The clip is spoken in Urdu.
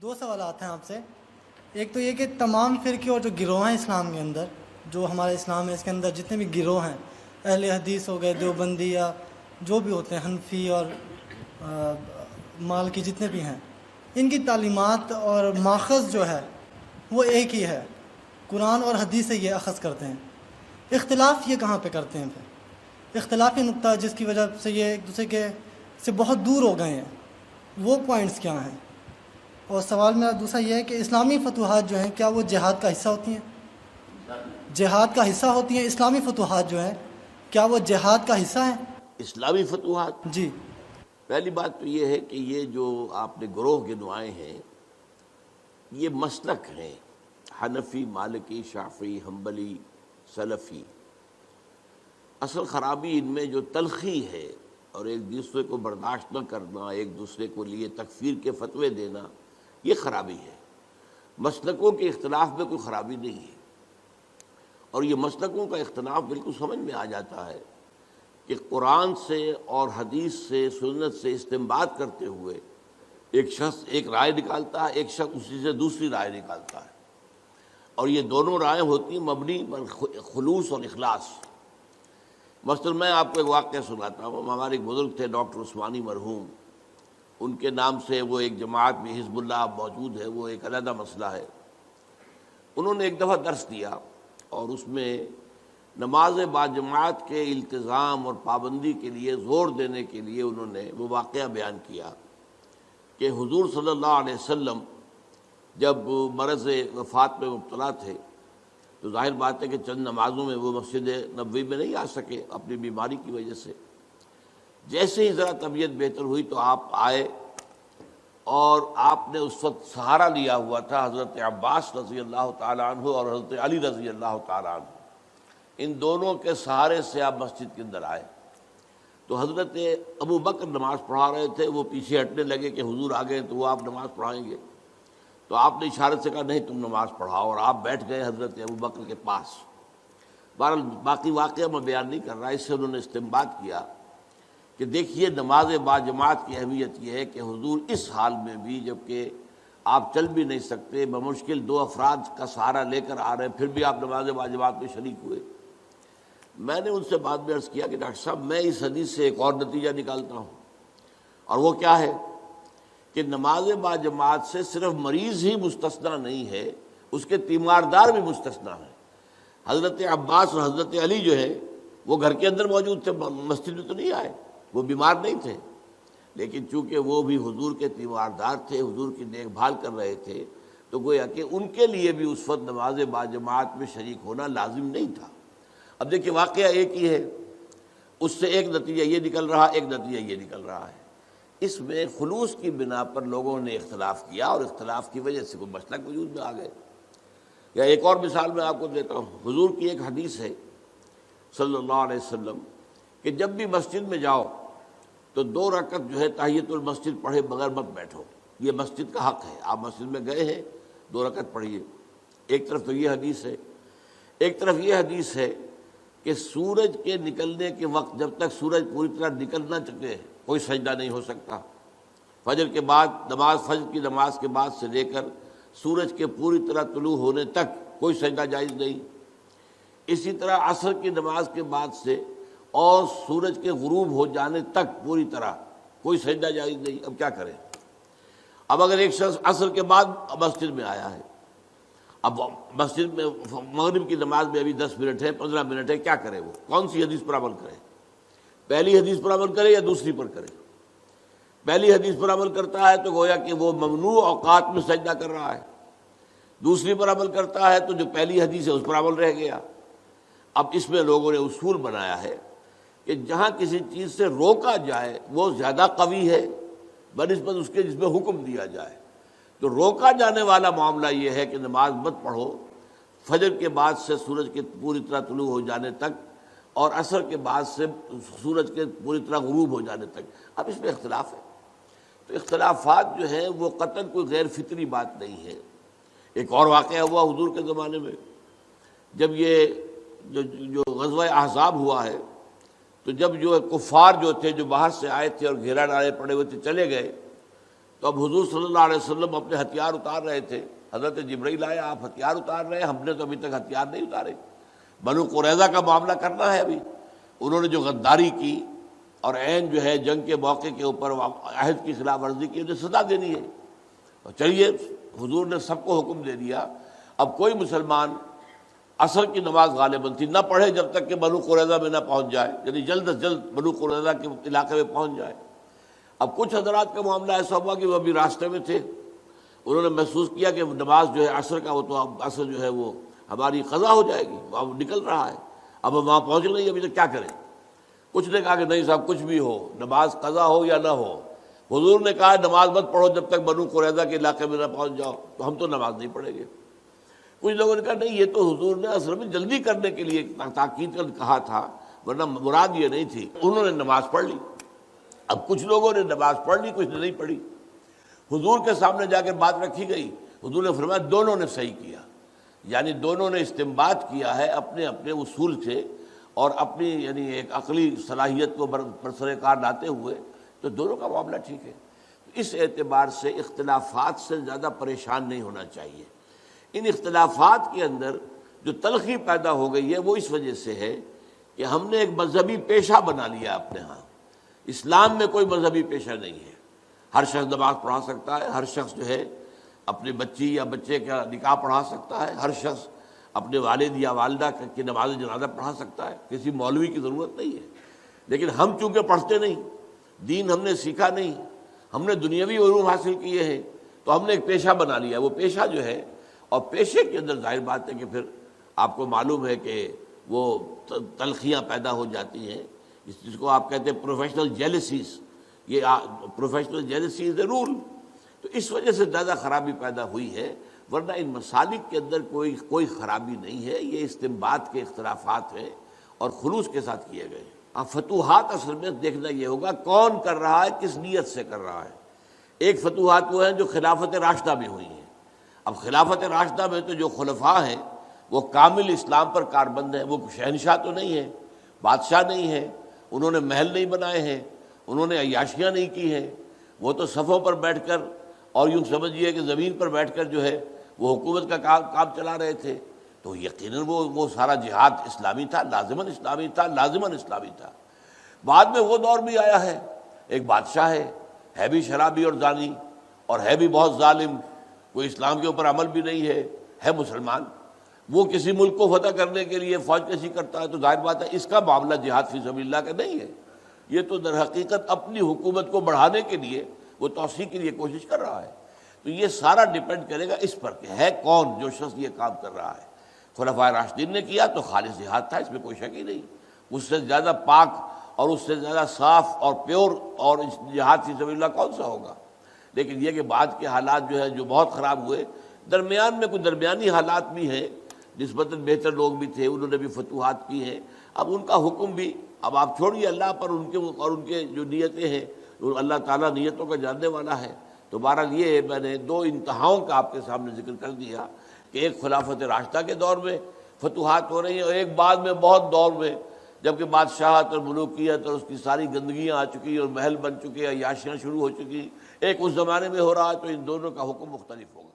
دو سوالات ہیں آپ سے. ایک تو یہ کہ تمام فرقے اور جو گروہ ہیں اسلام کے اندر، جو ہمارا اسلام ہے اس کے اندر جتنے بھی گروہ ہیں، اہل حدیث ہو گئے، دیوبندی یا جو بھی ہوتے ہیں، حنفی اور مالکی جتنے بھی ہیں، ان کی تعلیمات اور ماخذ جو ہے وہ ایک ہی ہے، قرآن اور حدیث سے یہ اخذ کرتے ہیں. اختلاف یہ کہاں پہ کرتے ہیں؟ پھر اختلافی نقطہ جس کی وجہ سے یہ ایک دوسرے کے سے بہت دور ہو گئے ہیں، وہ پوائنٹس کیا ہیں؟ اور سوال میرا دوسرا یہ ہے کہ اسلامی فتوحات جو ہیں کیا وہ جہاد کا حصہ ہوتی ہیں؟ جہاد کا حصہ ہوتی ہیں اسلامی فتوحات جو ہیں، کیا وہ جہاد کا حصہ ہیں؟ اسلامی فتوحات، جی. پہلی بات تو یہ ہے کہ یہ جو آپ نے گروہ گنوائے ہیں یہ مسلک ہیں، حنفی، مالکی، شافعی، حنبلی، سلفی. اصل خرابی ان میں جو تلخی ہے اور ایک دوسرے کو برداشت نہ کرنا، ایک دوسرے کو لیے تکفیر کے فتوے دینا، یہ خرابی ہے. مسلکوں کے اختلاف میں کوئی خرابی نہیں ہے، اور یہ مسلکوں کا اختلاف بالکل سمجھ میں آ جاتا ہے کہ قرآن سے اور حدیث سے، سنت سے استنباط کرتے ہوئے ایک شخص ایک رائے نکالتا ہے، ایک شخص اسی سے دوسری رائے نکالتا ہے، اور یہ دونوں رائے ہوتی ہیں مبنی پر خلوص اور اخلاص. مثلا میں آپ کو ایک واقعہ سناتا ہوں. ہمارے ایک بزرگ تھے ڈاکٹر عثمانی مرحوم، ان کے نام سے وہ ایک جماعت بھی حزب اللہ موجود ہے، وہ ایک علیحدہ مسئلہ ہے. انہوں نے ایک دفعہ درس دیا اور اس میں نماز باجماعت کے التزام اور پابندی کے لیے زور دینے کے لیے انہوں نے وہ واقعہ بیان کیا کہ حضور صلی اللہ علیہ وسلم جب مرض وفات میں مبتلا تھے تو ظاہر بات ہے کہ چند نمازوں میں وہ مسجد نبوی میں نہیں آ سکے اپنی بیماری کی وجہ سے. جیسے ہی ذرا طبیعت بہتر ہوئی تو آپ آئے، اور آپ نے اس وقت سہارا لیا ہوا تھا حضرت عباس رضی اللہ تعالیٰ عنہ اور حضرت علی رضی اللہ تعالیٰ عنہ. ان دونوں کے سہارے سے آپ مسجد کے اندر آئے تو حضرت ابو بکر نماز پڑھا رہے تھے، وہ پیچھے ہٹنے لگے کہ حضور آ گئے تو وہ آپ نماز پڑھائیں گے. تو آپ نے اشارت سے کہا نہیں تم نماز پڑھاؤ، اور آپ بیٹھ گئے حضرت ابو بکر کے پاس. بہرحال باقی واقعہ میں بیان نہیں کر رہا، اس سے انہوں نے استنباط کیا کہ دیکھیے نماز باجماعت کی اہمیت یہ ہے کہ حضور اس حال میں بھی، جبکہ آپ چل بھی نہیں سکتے، بمشکل دو افراد کا سہارا لے کر آ رہے ہیں، پھر بھی آپ نماز باجماعت میں شریک ہوئے. میں نے ان سے بعد میں عرض کیا کہ ڈاکٹر صاحب میں اس حدیث سے ایک اور نتیجہ نکالتا ہوں، اور وہ کیا ہے کہ نماز باجماعت سے صرف مریض ہی مستثنیٰ نہیں ہے، اس کے تیماردار بھی مستثنیٰ ہیں. حضرت عباس اور حضرت علی جو ہے وہ گھر کے اندر موجود تھے، مسجد میں تو نہیں آئے، وہ بیمار نہیں تھے، لیکن چونکہ وہ بھی حضور کے تیماردار تھے، حضور کی دیکھ بھال کر رہے تھے، تو گویا کہ ان کے لیے بھی اس وقت نماز باجماعت میں شریک ہونا لازم نہیں تھا. اب دیکھیے واقعہ ایک ہی ہے، اس سے ایک نتیجہ یہ نکل رہا، ایک نتیجہ یہ نکل رہا ہے. اس میں خلوص کی بنا پر لوگوں نے اختلاف کیا، اور اختلاف کی وجہ سے کوئی مسلک وجود میں آ گئے. یا ایک اور مثال میں آپ کو دیتا ہوں. حضور کی ایک حدیث ہے صلی اللہ علیہ وسلم کہ جب بھی مسجد میں جاؤ تو 2 رکعت جو ہے تحیۃ المسجد پڑھے بغیر مت بیٹھو، یہ مسجد کا حق ہے. آپ مسجد میں گئے ہیں 2 رکعت پڑھیے. ایک طرف تو یہ حدیث ہے، ایک طرف یہ حدیث ہے کہ سورج کے نکلنے کے وقت جب تک سورج پوری طرح نکل نہ چکے کوئی سجدہ نہیں ہو سکتا. فجر کے بعد فجر کی نماز کے بعد سے لے کر سورج کے پوری طرح طلوع ہونے تک کوئی سجدہ جائز نہیں. اسی طرح عصر کی نماز کے بعد سے اور سورج کے غروب ہو جانے تک پوری طرح کوئی سجدہ جائز نہیں. اب کیا کریں؟ اب اگر ایک شخص عصر کے بعد مسجد میں آیا ہے، اب مسجد میں مغرب کی نماز میں ابھی 10 منٹ ہے، 15 منٹ ہے، کیا کرے؟ وہ کون سی حدیث پر عمل کرے؟ پہلی حدیث پر عمل کرے یا دوسری پر کرے؟ پہلی حدیث پر عمل کرتا ہے تو گویا کہ وہ ممنوع اوقات میں سجدہ کر رہا ہے. دوسری پر عمل کرتا ہے تو جو پہلی حدیث ہے اس پر عمل رہ گیا. اب اس میں لوگوں نے اصول بنایا ہے کہ جہاں کسی چیز سے روکا جائے وہ زیادہ قوی ہے بنسبت اس کے جس میں حکم دیا جائے. تو روکا جانے والا معاملہ یہ ہے کہ نماز مت پڑھو فجر کے بعد سے سورج کے پوری طرح طلوع ہو جانے تک، اور عصر کے بعد سے سورج کے پوری طرح غروب ہو جانے تک. اب اس میں اختلاف ہے. تو اختلافات جو ہیں وہ قطعاً کوئی غیر فطری بات نہیں ہے. ایک اور واقعہ ہوا حضور کے زمانے میں، جب یہ جو غزوہ احزاب ہوا ہے تو جب جو کفار جو تھے جو باہر سے آئے تھے اور گھیرا ڈالے پڑے ہوئے تھے چلے گئے، تو اب حضور صلی اللہ علیہ وسلم اپنے ہتھیار اتار رہے تھے، حضرت جبرائیل آئے، آپ ہتھیار اتار رہے ہیں، ہم نے تو ابھی تک ہتھیار نہیں اتارے، بنو قریظہ کا معاملہ کرنا ہے ابھی، انہوں نے جو غداری کی اور عین جو ہے جنگ کے موقع کے اوپر عہد کی خلاف ورزی کی، انہیں سزا دینی ہے۔ تو چلیے حضور نے سب کو حکم دے دیا، اب کوئی مسلمان عصر کی نماز غالباً تھی نہ پڑھے جب تک کہ بنو قریظہ میں نہ پہنچ جائے، یعنی جلد از جلد بنو قریظہ کے علاقے میں پہنچ جائے۔ اب کچھ حضرات کا معاملہ ایسا ہوا کہ وہ ابھی راستے میں تھے، انہوں نے محسوس کیا کہ نماز جو ہے عصر کا، وہ تو اب عصر جو ہے وہ ہماری قضا ہو جائے گی، اب نکل رہا ہے، اب ہم وہاں پہنچ نہیں، ابھی تو کیا کریں؟ کچھ نے کہا کہ نہیں صاحب کچھ بھی ہو، نماز قضا ہو یا نہ ہو، حضور نے کہا نماز مت پڑھو جب تک بنو قریظہ کے علاقے میں نہ پہنچ جاؤ، تو ہم تو نماز نہیں پڑھیں گے۔ کچھ لوگوں نے کہا نہیں، یہ تو حضور نے اصل میں جلدی کرنے کے لیے تاکید کر کہا تھا، ورنہ مراد یہ نہیں تھی۔ انہوں نے نماز پڑھ لی، اب کچھ لوگوں نے نماز پڑھ لی، کچھ نے نہیں پڑھی۔ حضور کے سامنے جا کر بات رکھی گئی، حضور نے فرمایا دونوں نے صحیح کیا، یعنی دونوں نے استنباط کیا ہے اپنے اپنے اصول سے اور اپنی یعنی ایک عقلی صلاحیت کو برسر کار لاتے ہوئے، تو دونوں کا معاملہ ٹھیک ہے۔ اس اعتبار سے اختلافات سے زیادہ پریشان نہیں ہونا چاہیے۔ ان اختلافات کے اندر جو تلخی پیدا ہو گئی ہے وہ اس وجہ سے ہے کہ ہم نے ایک مذہبی پیشہ بنا لیا اپنے ہاں۔ اسلام میں کوئی مذہبی پیشہ نہیں ہے، ہر شخص نماز پڑھا سکتا ہے، ہر شخص جو ہے اپنی بچی یا بچے کا نکاح پڑھا سکتا ہے، ہر شخص اپنے والد یا والدہ کی نماز جنازہ پڑھا سکتا ہے، کسی مولوی کی ضرورت نہیں ہے۔ لیکن ہم چونکہ پڑھتے نہیں، دین ہم نے سیکھا نہیں، ہم نے دنیاوی علوم حاصل کیے ہیں، تو ہم نے ایک پیشہ بنا لیا۔ وہ پیشہ جو ہے، اور پیشے کے اندر ظاہر بات ہے کہ پھر آپ کو معلوم ہے کہ وہ تلخیاں پیدا ہو جاتی ہیں، جس کو آپ کہتے ہیں پروفیشنل جیلسیز، یہ پروفیشنل جیلسی از اے رول۔ تو اس وجہ سے زیادہ خرابی پیدا ہوئی ہے، ورنہ ان مسالک کے اندر کوئی خرابی نہیں ہے، یہ استنباط کے اختلافات ہیں اور خلوص کے ساتھ کیے گئے۔ اب فتوحات اصل میں دیکھنا یہ ہوگا کون کر رہا ہے، کس نیت سے کر رہا ہے۔ ایک فتوحات وہ ہیں جو خلافت راشدہ میں ہوئی ہیں۔ اب خلافت راشدہ میں تو جو خلفاء ہیں وہ کامل اسلام پر کاربند ہیں، وہ شہنشاہ تو نہیں ہیں، بادشاہ نہیں ہیں، انہوں نے محل نہیں بنائے ہیں، انہوں نے عیاشیاں نہیں کی ہیں، وہ تو صفوں پر بیٹھ کر اور یوں سمجھیے کہ زمین پر بیٹھ کر جو ہے وہ حکومت کا کام چلا رہے تھے، تو یقیناً وہ سارا جہاد اسلامی تھا، لازماً اسلامی تھا، لازماً اسلامی تھا۔ بعد میں وہ دور بھی آیا ہے، ایک بادشاہ ہے بھی شرابی اور زانی اور ہے بھی بہت ظالم، کوئی اسلام کے اوپر عمل بھی نہیں ہے مسلمان، وہ کسی ملک کو فتح کرنے کے لیے فوج کشی کرتا ہے، تو ظاہر بات ہے اس کا معاملہ جہاد فی سبیل اللہ کا نہیں ہے، یہ تو در حقیقت اپنی حکومت کو بڑھانے کے لیے وہ توسیع کے لیے کوشش کر رہا ہے۔ تو یہ سارا ڈیپینڈ کرے گا اس پر کہ ہے کون جو شخص یہ کام کر رہا ہے۔ خلفائے راشدین نے کیا تو خالص جہاد تھا، اس میں کوئی شک ہی نہیں، اس سے زیادہ پاک اور اس سے زیادہ صاف اور پیور اور جہاد فی سبیل اللہ کون سا ہوگا۔ لیکن یہ کہ بعد کے حالات جو ہے جو بہت خراب ہوئے، درمیان میں کچھ درمیانی حالات بھی ہیں، نسبتاً بہتر لوگ بھی تھے، انہوں نے بھی فتوحات کی ہیں، اب ان کا حکم بھی اب آپ چھوڑیے اللہ پر، ان کے جو نیتیں ہیں، اللہ تعالیٰ نیتوں کا جاننے والا ہے۔ تو بہرحال یہ میں نے دو انتہاؤں کا آپ کے سامنے ذکر کر دیا کہ ایک خلافت راشدہ کے دور میں فتوحات ہو رہی ہیں، اور ایک بعد میں بہت دور میں جبکہ بادشاہت اور ملوکیت اور اس کی ساری گندگیاں آ چکی اور محل بن چکے، عیاشیاں شروع ہو چکی، ایک اس زمانے میں ہو رہا ہے، تو ان دونوں کا حکم مختلف ہوگا۔